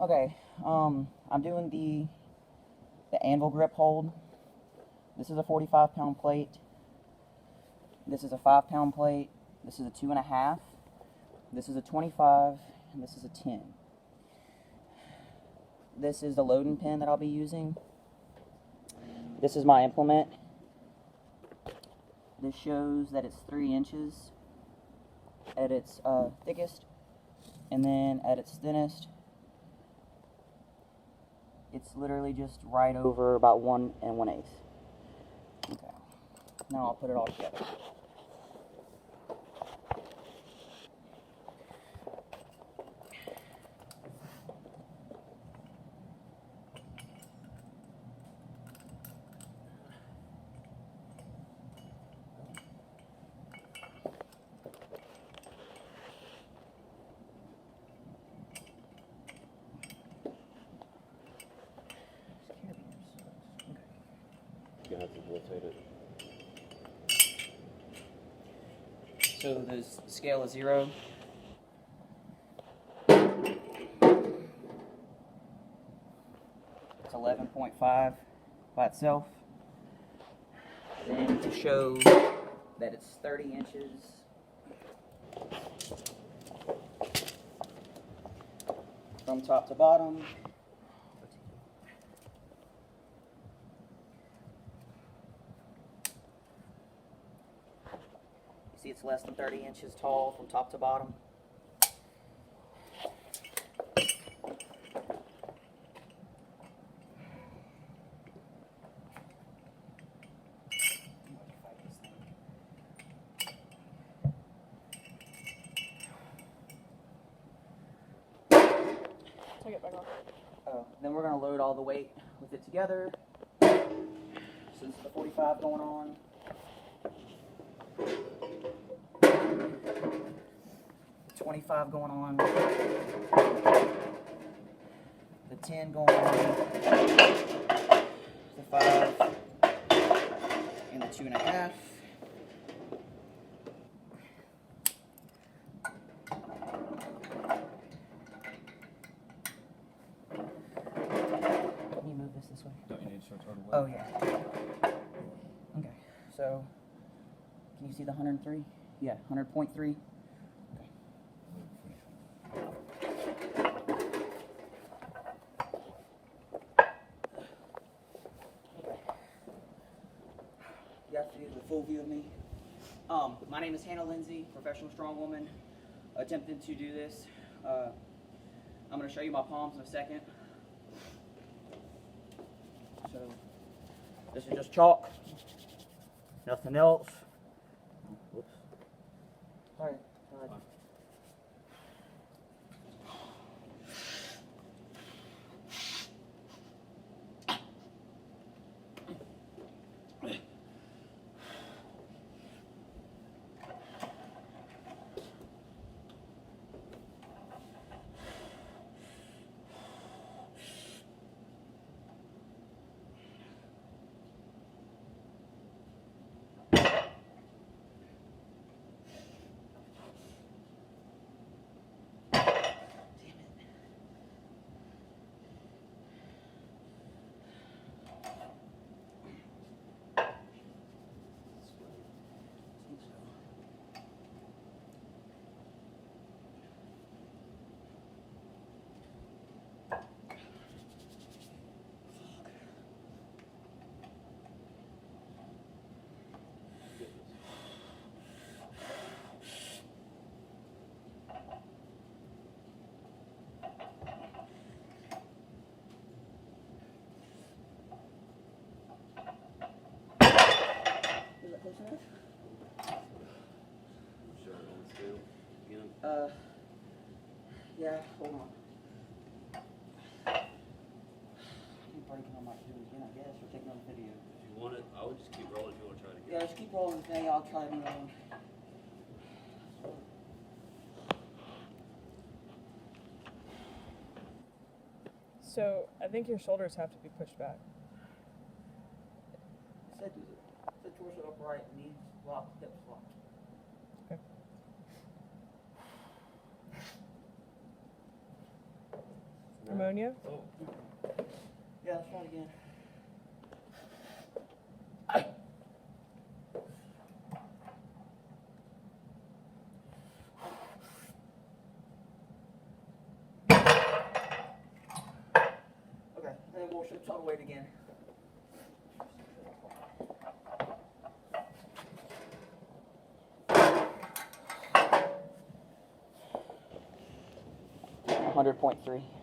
Okay, I'm doing the anvil grip hold. This is a 45-pound plate. This is a 5-pound plate. This is a 2.5. This is a 25, and this is a 10. This is the loading pin that I'll be using. This is my implement. This shows that it's 3 inches at its thickest, and then at its thinnest, it's literally just right over about 1 1/8. Okay, now I'll put it all together. You have to rotate it. So the scale is 0. It's 11.5 by itself. Then to show that it's 30 inches, from top to bottom. See, it's less than 30 inches tall from top to bottom. Take it back off. Then we're going to load all the weight with it together. So this is the 45 going on. The 25 going on. The 10 going on. The 5. And the 2.5. Can you move this way? Don't you need to start turning Oh, yeah. Okay, so can you see the 103? Yeah, 100.3. Okay. You have to do the full view of me. My name is Hannah Lindsay, professional strongwoman, attempting to do this. I'm going to show you my palms in a second. So this is just chalk, nothing else. Whoops. Sorry. Yeah, hold on. I'm breaking on my shoe again, I guess, or taking on the video. If you want it, I would just keep rolling if you want to try it again. Yeah, just keep rolling the thing, I'll try it again. So I think your shoulders have to be pushed back. Sit torso upright, knees locked, hips locked. Okay. Pneumonia? Yeah, let's try it again. Okay, and then we'll try to wait again. 100.3.